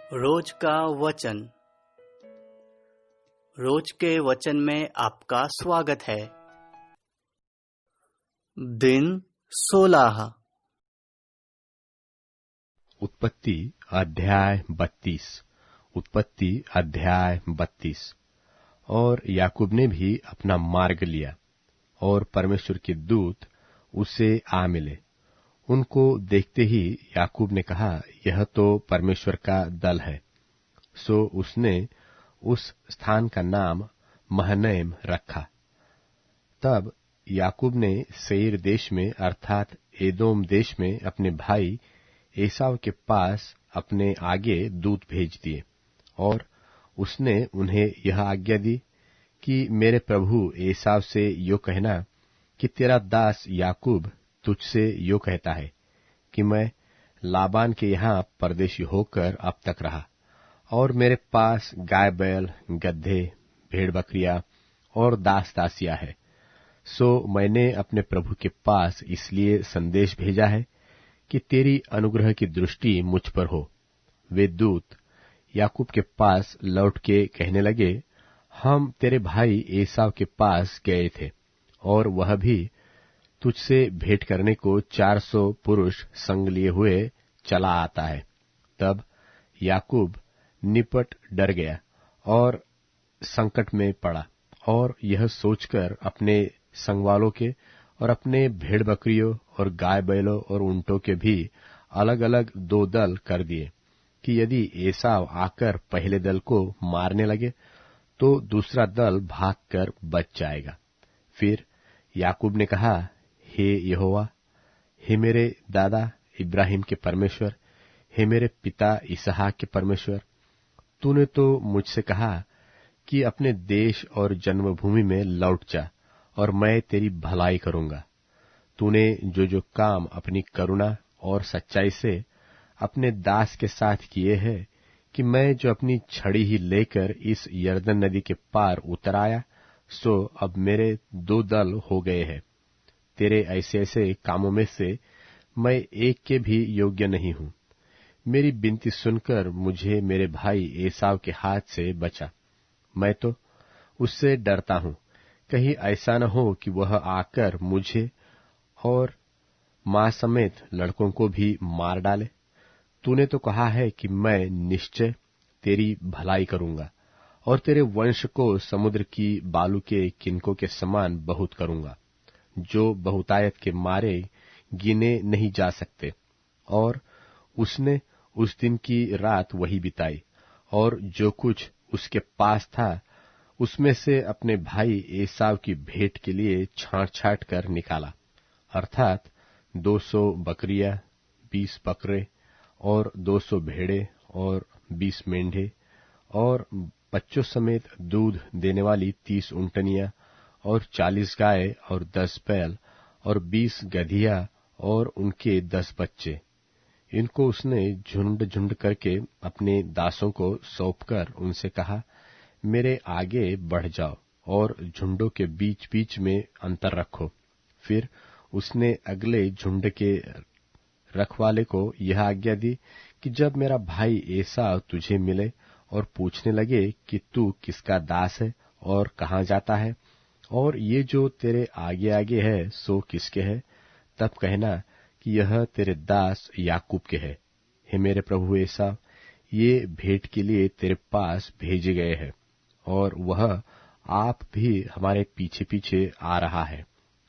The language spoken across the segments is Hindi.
रोज का वचन। रोज के वचन में आपका स्वागत है। दिन 16। उत्पत्ति अध्याय 32। उत्पत्ति अध्याय 32। और याकूब ने भी अपना मार्ग लिया, और परमेश्वर के दूत उसे आ मिले। उनको देखते ही याकूब ने कहा, यह तो परमेश्वर का दल है। सो उसने उस स्थान का नाम महनैम रखा। तब याकूब ने सेईर देश में अर्थात एदोम देश में अपने भाई एसाव के पास अपने आगे दूत भेज दिए, और उसने उन्हें यह आज्ञा दी कि मेरे प्रभु एसाव से यो कहना कि तेरा दास याकूब तुझसे यो कहता है कि मैं लाबान के यहाँ परदेशी होकर अब तक रहा, और मेरे पास गाय बैल, गड्ढे, भेड़ बकरियां और दास दासियां है। सो मैंने अपने प्रभु के पास इसलिए संदेश भेजा है कि तेरी अनुग्रह की दृष्टि मुझ पर हो। वे दूत याकूब के पास लौट के कहने लगे, हम तेरे भाई एसाव के पास गए थे, और वह भी तुझसे भेंट करने को 400 पुरुष संग लिए हुए चला आता है। तब याकूब निपट डर गया और संकट में पड़ा, और यह सोचकर अपने संगवालों के और अपने भेड़ बकरियों और गाय बैलों और ऊंटों के भी अलग अलग 2 दल कर दिए कि यदि एसाव आकर पहले दल को मारने लगे तो दूसरा दल भागकर बच जाएगा। फिर याकूब ने कहा, हे यहोवा, हे मेरे दादा इब्राहिम के परमेश्वर, हे मेरे पिता इसहाक के परमेश्वर, तूने तो मुझसे कहा कि अपने देश और जन्मभूमि में लौट जा, और मैं तेरी भलाई करूंगा। तूने जो जो काम अपनी करुणा और सच्चाई से अपने दास के साथ किए हैं, कि मैं जो अपनी छड़ी ही लेकर इस यरदन नदी के पार उतर आया, सो अब मेरे 2 दल हो गए हैं। तेरे ऐसे ऐसे कामों में से मैं एक के भी योग्य नहीं हूं। मेरी विनती सुनकर मुझे मेरे भाई एसाव के हाथ से बचा। मैं तो उससे डरता हूं, कहीं ऐसा न हो कि वह आकर मुझे और मां समेत लड़कों को भी मार डाले। तूने तो कहा है कि मैं निश्चय तेरी भलाई करूंगा, और तेरे वंश को समुद्र की बालू के किनकों के समान बहुत करूंगा, जो बहुतायत के मारे गिने नहीं जा सकते। और उसने उस दिन की रात वही बिताई, और जो कुछ उसके पास था उसमें से अपने भाई एसाव की भेंट के लिए छांट छांट कर निकाला, अर्थात 200 बकरियां, 20 बकरे और 200 भेड़े और 20 मेंढे, और बच्चों समेत दूध देने वाली 30 ऊंटनियां और 40 गाय और 10 बैल और 20 गधिया और उनके 10 बच्चे। इनको उसने झुंड झुंड करके अपने दासों को सौंपकर उनसे कहा, मेरे आगे बढ़ जाओ और झुंडों के बीच बीच में अंतर रखो। फिर उसने अगले झुंड के रखवाले को यह आज्ञा दी कि जब मेरा भाई एसाव तुझे मिले और पूछने लगे कि तू किसका दास है और कहाँ जाता है, और ये जो तेरे आगे आगे है सो किसके है, तब कहना कि यह तेरे दास याकूब के है। हे मेरे प्रभु एसाव, ये भेंट के लिए तेरे पास भेजे गए हैं, और वह आप भी हमारे पीछे पीछे आ रहा है।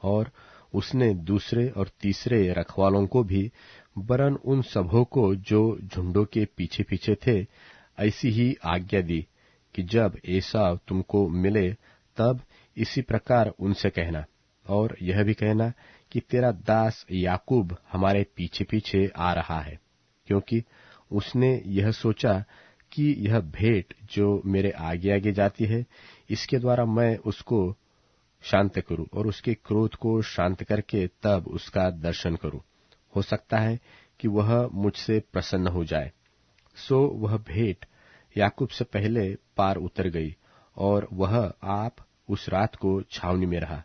और उसने दूसरे और तीसरे रखवालों को भी, वरन उन सबों को जो झुंडों के पीछे पीछे थे, ऐसी ही आज्ञा दी कि जब एसाव तुमको मिले तब इसी प्रकार उनसे कहना, और यह भी कहना कि तेरा दास याकूब हमारे पीछे पीछे आ रहा है, क्योंकि उसने यह सोचा कि यह भेंट जो मेरे आगे आगे जाती है, इसके द्वारा मैं उसको शांत करूं और उसके क्रोध को शांत करके तब उसका दर्शन करूं। हो सकता है कि वह मुझसे प्रसन्न हो जाए। सो वह भेंट याकूब से पहले पार उतर गई, और वह आप उस रात को छावनी में रहा।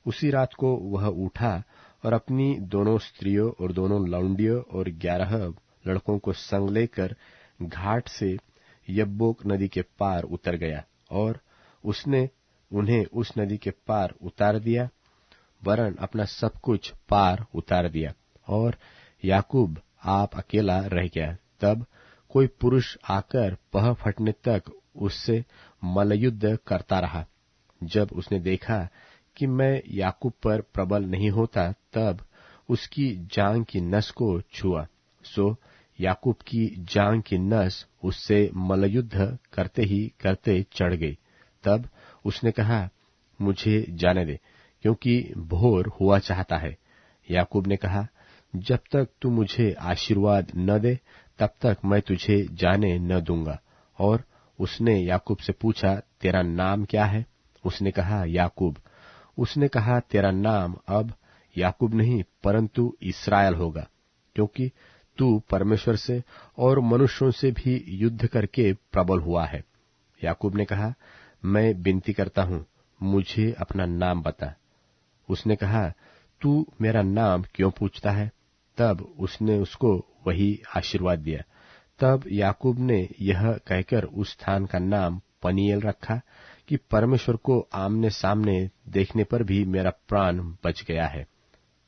उसी रात को वह उठा और अपनी दोनों स्त्रियों और दोनों लौंडियों और 11 लड़कों को संग लेकर घाट से यब्बोक नदी के पार उतर गया, और उसने उन्हें उस नदी के पार उतार दिया, वरन अपना सब कुछ पार उतार दिया, और याकूब आप अकेला रह गया। तब कोई पुरुष आकर पह फटने तक उससे मल्लयुद्ध करता रहा। जब उसने देखा कि मैं याकूब पर प्रबल नहीं होता, तब उसकी जांघ की नस को छुआ। सो याकूब की जांघ की नस उससे मल्लयुद्ध करते ही करते चढ़ गई। तब उसने कहा, मुझे जाने दे, क्योंकि भोर हुआ चाहता है। याकूब ने कहा, जब तक तू मुझे आशीर्वाद न दे, तब तक मैं तुझे जाने न दूंगा। और उसने याकूब से पूछा, तेरा नाम क्या है? उसने कहा, याकूब। उसने कहा, तेरा नाम अब याकूब नहीं परंतु इस्राएल होगा, क्योंकि तू परमेश्वर से और मनुष्यों से भी युद्ध करके प्रबल हुआ है। याकूब ने कहा, मैं विनती करता हूँ, मुझे अपना नाम बता। उसने कहा, तू मेरा नाम क्यों पूछता है? तब उसने उसको वही आशीर्वाद दिया। तब याकूब ने यह कहकर उस स्थान का नाम पनीएल रखा कि परमेश्वर को आमने सामने देखने पर भी मेरा प्राण बच गया है।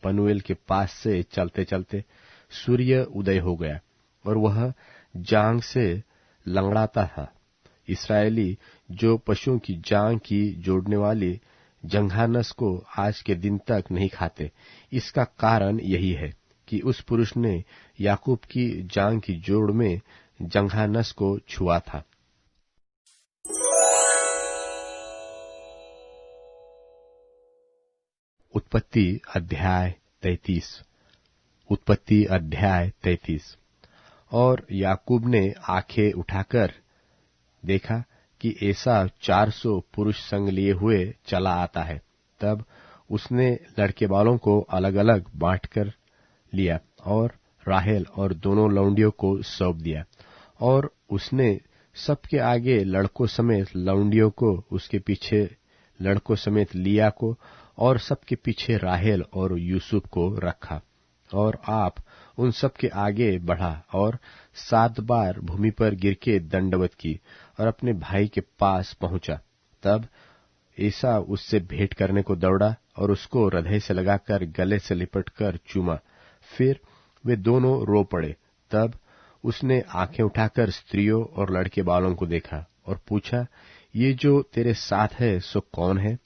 पनूएल के पास से चलते चलते सूर्य उदय हो गया, और वह जांघ से लंगड़ाता था। इस्राएली जो पशुओं की जांघ की जोड़ने वाली जंघानस को आज के दिन तक नहीं खाते। इसका कारण यही है कि उस पुरुष ने याकूब की जांघ की जोड़ में जंघानस को छुआ था। उत्पत्ति अध्याय 33। उत्पत्ति अध्याय 33। और याकूब ने आंखें उठाकर देखा कि एसाव 400 पुरुष संग लिए हुए चला आता है। तब उसने लड़के बालों को अलग अलग बांट कर लिया और राहेल और दोनों लौंडियों को सौंप दिया। और उसने सबके आगे लड़कों समेत लौंडियों को, उसके पीछे लड़कों समेत लिया को, और सबके पीछे राहेल और यूसुफ को रखा। और आप उन सब के आगे बढ़ा और 7 बार भूमि पर गिर के दंडवत की और अपने भाई के पास पहुंचा। तब एसाव उससे भेंट करने को दौड़ा और उसको हृदय से लगाकर गले से लिपटकर चूमा। फिर वे दोनों रो पड़े। तब उसने आंखें उठाकर स्त्रियों और लड़के बालों को देखा और पूछा, ये जो तेरे साथ है सो कौन है?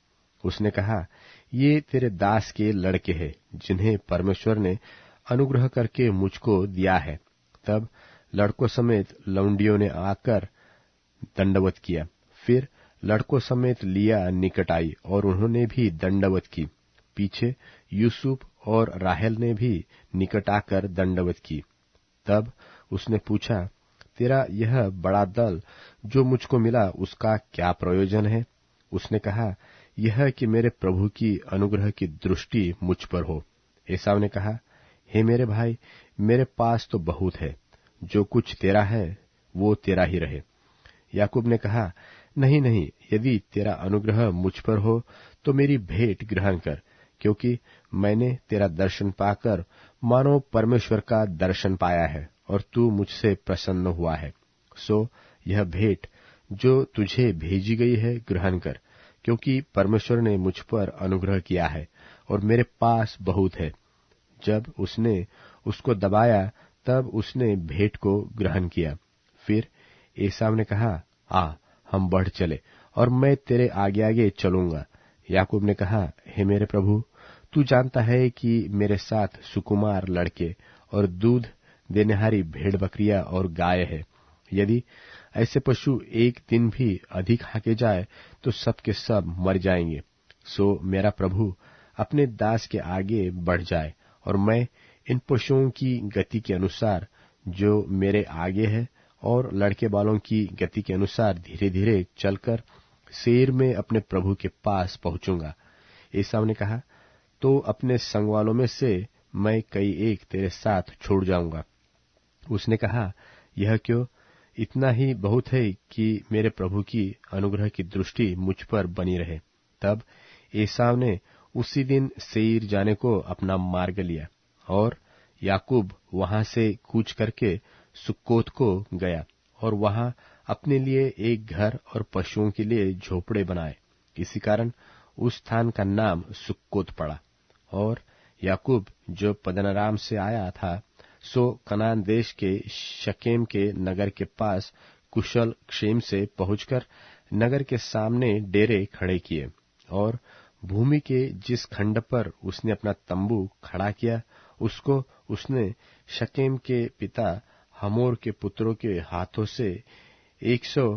उसने कहा, ये तेरे दास के लड़के हैं, जिन्हें परमेश्वर ने अनुग्रह करके मुझको दिया है। तब लड़कों समेत लौंडियों ने आकर दंडवत किया। फिर लड़कों समेत लिया निकट आई और उन्होंने भी दंडवत की। पीछे यूसुफ और राहेल ने भी निकट आकर दंडवत की। तब उसने पूछा, तेरा यह बड़ा दल जो मुझको मिला उसका क्या प्रयोजन है? उसने कहा, यह कि मेरे प्रभु की अनुग्रह की दृष्टि मुझ पर हो। एसाव ने कहा, हे मेरे भाई, मेरे पास तो बहुत है, जो कुछ तेरा है वो तेरा ही रहे। याकूब ने कहा, नहीं नहीं, यदि तेरा अनुग्रह मुझ पर हो तो मेरी भेंट ग्रहण कर, क्योंकि मैंने तेरा दर्शन पाकर मानो परमेश्वर का दर्शन पाया है और तू मुझसे प्रसन्न हुआ है। सो यह भेंट जो तुझे भेजी गई है ग्रहण कर, क्योंकि परमेश्वर ने मुझ पर अनुग्रह किया है और मेरे पास बहुत है। जब उसने उसको दबाया तब उसने भेंट को ग्रहण किया। फिर एसाव ने कहा, आ हम बढ़ चले और मैं तेरे आगे आगे चलूंगा। याकूब ने कहा, हे मेरे प्रभु, तू जानता है कि मेरे साथ सुकुमार लड़के और दूध देनेहारी भेड़ बकरियां और गाय है। यदि ऐसे पशु एक दिन भी अधिक हाके जाए तो सब के सब मर जाएंगे। सो मेरा प्रभु अपने दास के आगे बढ़ जाए और मैं इन पशुओं की गति के अनुसार जो मेरे आगे है और लड़के बालों की गति के अनुसार धीरे धीरे चलकर सेर में अपने प्रभु के पास पहुंचूंगा। एसाव ने कहा, तो अपने संग वालों में से मैं कई एक तेरे साथ छोड़ जाऊंगा। उसने कहा, यह क्यों? इतना ही बहुत है कि मेरे प्रभु की अनुग्रह की दृष्टि मुझ पर बनी रहे। तब एसाव ने उसी दिन सेईर जाने को अपना मार्ग लिया और याकूब वहां से कूच करके सुक्कोत को गया और वहां अपने लिए एक घर और पशुओं के लिए झोपड़े बनाए। इसी कारण उस स्थान का नाम सुक्कोत पड़ा। और याकूब जो पद्दनराम से आया था, सो कनान देश के शकेम के नगर के पास कुशल क्षेम से पहुंचकर नगर के सामने डेरे खड़े किए। और भूमि के जिस खंड पर उसने अपना तंबू खड़ा किया, उसको उसने शकेम के पिता हमोर के पुत्रों के हाथों से 100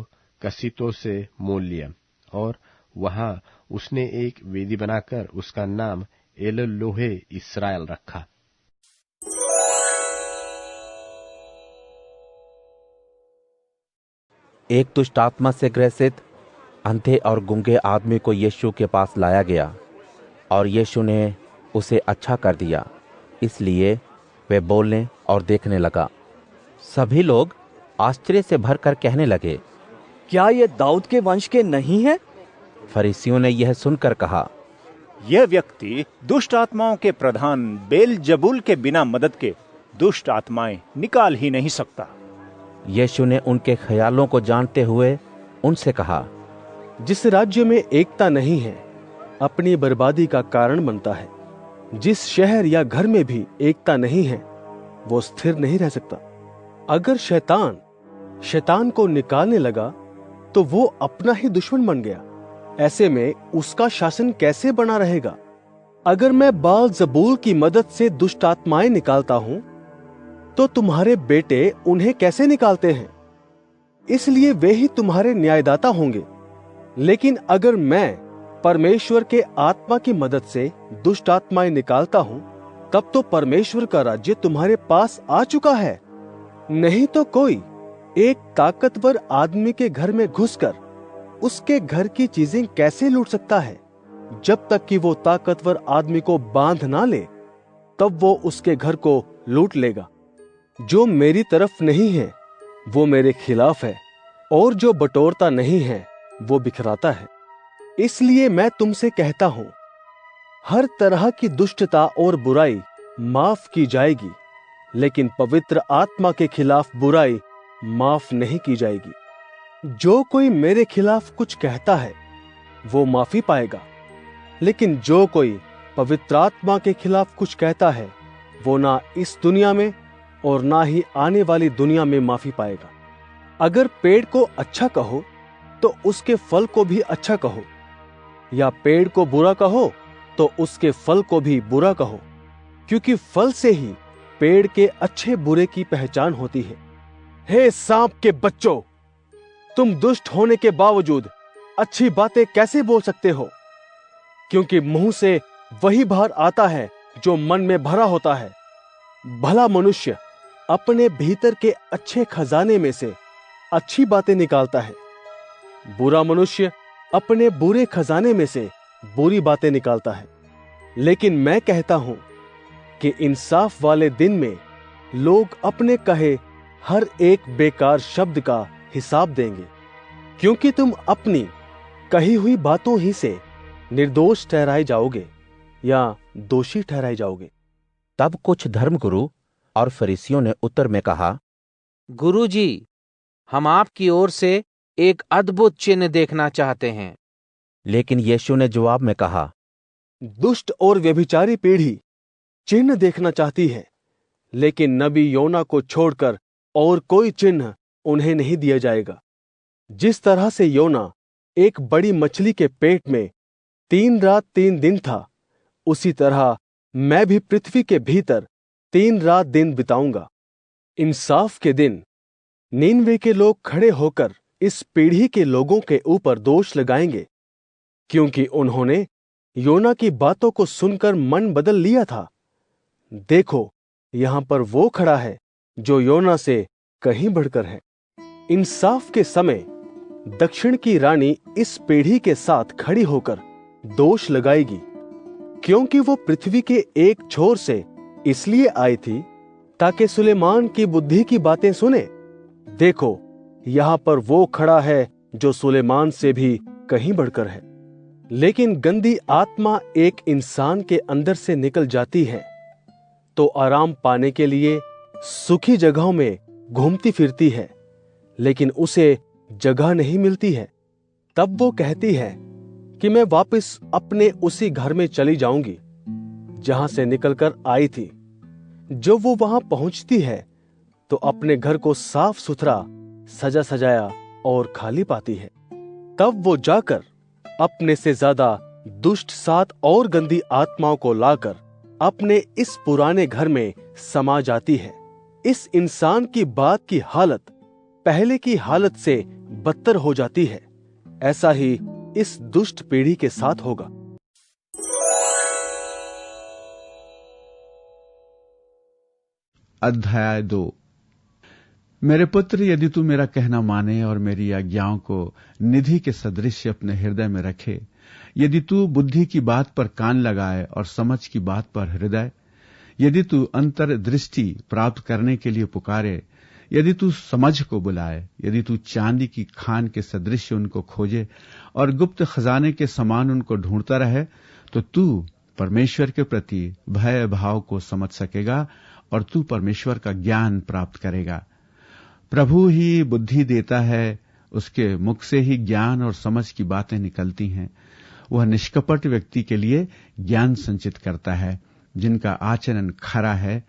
कसीतों से मोल लिया। और वहां उसने एक वेदी बनाकर उसका नाम एलोलोहे इस्राएल रखा। एक दुष्ट आत्मा से ग्रसित अंधे और गूंगे आदमी को यीशु के पास लाया गया और यीशु ने उसे अच्छा कर दिया, इसलिए वे बोलने और देखने लगा। सभी लोग आश्चर्य से भरकर कहने लगे, क्या ये दाऊद के वंश के नहीं है? फरीसियों ने यह सुनकर कहा, यह व्यक्ति दुष्ट आत्माओं के प्रधान बेलजबूल के बिना मदद के दुष्ट आत्माएं निकाल ही नहीं सकता। यीशु ने उनके ख्यालों को जानते हुए उनसे कहा, जिस राज्य में एकता नहीं है अपनी बर्बादी का कारण बनता है। जिस शहर या घर में भी एकता नहीं है वो स्थिर नहीं रह सकता। अगर शैतान को निकालने लगा तो वो अपना ही दुश्मन बन गया। ऐसे में उसका शासन कैसे बना रहेगा? अगर मैं बाल-ज़बूल की मदद से दुष्ट आत्माएं निकालता हूं तो तुम्हारे बेटे उन्हें कैसे निकालते हैं? इसलिए वे ही तुम्हारे न्यायदाता होंगे। लेकिन अगर मैं परमेश्वर के आत्मा की मदद से दुष्ट आत्माएं निकालता हूं तब तो परमेश्वर का राज्य तुम्हारे पास आ चुका है। नहीं तो कोई एक ताकतवर आदमी के घर में घुसकर उसके घर की चीजें कैसे लूट सकता है? जब तक कि वो ताकतवर आदमी को बांध ना ले तब वो उसके घर को लूट लेगा। जो मेरी तरफ नहीं है वो मेरे खिलाफ है, और जो बटोरता नहीं है वो बिखराता है। इसलिए मैं तुमसे कहता हूं, हर तरह की दुष्टता और बुराई माफ की जाएगी, लेकिन पवित्र आत्मा के खिलाफ बुराई माफ नहीं की जाएगी। जो कोई मेरे खिलाफ कुछ कहता है वो माफी पाएगा, लेकिन जो कोई पवित्र आत्मा के खिलाफ कुछ कहता है वो ना इस दुनिया में और ना ही आने वाली दुनिया में माफी पाएगा। अगर पेड़ को अच्छा कहो तो उसके फल को भी अच्छा कहो, या पेड़ को बुरा कहो तो उसके फल को भी बुरा कहो, क्योंकि फल से ही पेड़ के अच्छे बुरे की पहचान होती है। हे सांप के बच्चों, तुम दुष्ट होने के बावजूद अच्छी बातें कैसे बोल सकते हो? क्योंकि मुंह से वही बाहर आता है जो मन में भरा होता है। भला मनुष्य अपने भीतर के अच्छे खजाने में से अच्छी बातें निकालता है, बुरा मनुष्य अपने बुरे खजाने में से बुरी बातें निकालता है। लेकिन मैं कहता हूं कि इंसाफ वाले दिन में लोग अपने कहे हर एक बेकार शब्द का हिसाब देंगे, क्योंकि तुम अपनी कही हुई बातों ही से निर्दोष ठहराए जाओगे या दोषी ठहराए जाओगे। तब कुछ धर्मगुरु और फरीसियों ने उत्तर में कहा, गुरुजी, हम आपकी ओर से एक अद्भुत चिन्ह देखना चाहते हैं। लेकिन यीशु ने जवाब में कहा, दुष्ट और व्यभिचारी पीढ़ी चिन्ह देखना चाहती है, लेकिन नबी योना को छोड़कर और कोई चिन्ह उन्हें नहीं दिया जाएगा। जिस तरह से योना एक बड़ी मछली के पेट में 3 रात 3 दिन था, उसी तरह मैं भी पृथ्वी के भीतर 3 रात दिन बिताऊंगा। इंसाफ के दिन नीनवे के लोग खड़े होकर इस पीढ़ी के लोगों के ऊपर दोष लगाएंगे, क्योंकि उन्होंने योना की बातों को सुनकर मन बदल लिया था। देखो, यहां पर वो खड़ा है जो योना से कहीं बढ़कर है। इंसाफ के समय दक्षिण की रानी इस पीढ़ी के साथ खड़ी होकर दोष लगाएगी, क्योंकि वो पृथ्वी के एक छोर से इसलिए आई थी ताकि सुलेमान की बुद्धि की बातें सुने। देखो, यहां पर वो खड़ा है जो सुलेमान से भी कहीं बढ़कर है। लेकिन गंदी आत्मा एक इंसान के अंदर से निकल जाती है तो आराम पाने के लिए सुखी जगहों में घूमती फिरती है, लेकिन उसे जगह नहीं मिलती है। तब वो कहती है कि मैं वापस अपने उसी घर में चली जाऊंगी जहां से निकलकर आई थी। जब वो वहां पहुंचती है तो अपने घर को साफ सुथरा, सजा सजाया और खाली पाती है। तब वो जाकर अपने से ज्यादा दुष्ट 7 और गंदी आत्माओं को लाकर अपने इस पुराने घर में समा जाती है। इस इंसान की बात की हालत पहले की हालत से बदतर हो जाती है। ऐसा ही इस दुष्ट पीढ़ी के साथ होगा। अध्याय 2। मेरे पुत्र, यदि तू मेरा कहना माने और मेरी आज्ञाओं को निधि के सदृश अपने हृदय में रखे, यदि तू बुद्धि की बात पर कान लगाए और समझ की बात पर हृदय, यदि तू अंतर्दृष्टि प्राप्त करने के लिए पुकारे, यदि तू समझ को बुलाए, यदि तू चांदी की खान के सदृश उनको खोजे और गुप्त खजाने के समान उनको ढूंढता रहे, तो तू परमेश्वर के प्रति भय भाव को समझ सकेगा और तू परमेश्वर का ज्ञान प्राप्त करेगा। प्रभु ही बुद्धि देता है, उसके मुख से ही ज्ञान और समझ की बातें निकलती हैं। वह निष्कपट व्यक्ति के लिए ज्ञान संचित करता है। जिनका आचरण खरा है,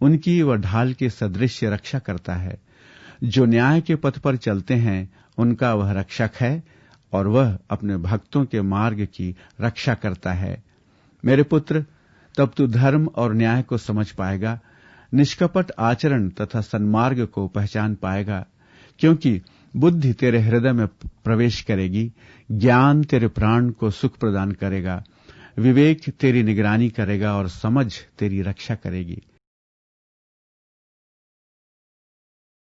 उनकी वह ढाल के सदृश रक्षा करता है। जो न्याय के पथ पर चलते हैं, उनका वह रक्षक है और वह अपने भक्तों के मार्ग की रक्षा करता है। मेरे पुत्र, तब तू धर्म और न्याय को समझ पाएगा, निष्कपट आचरण तथा सन्मार्ग को पहचान पाएगा, क्योंकि बुद्धि तेरे हृदय में प्रवेश करेगी, ज्ञान तेरे प्राण को सुख प्रदान करेगा, विवेक तेरी निगरानी करेगा और समझ तेरी रक्षा करेगी।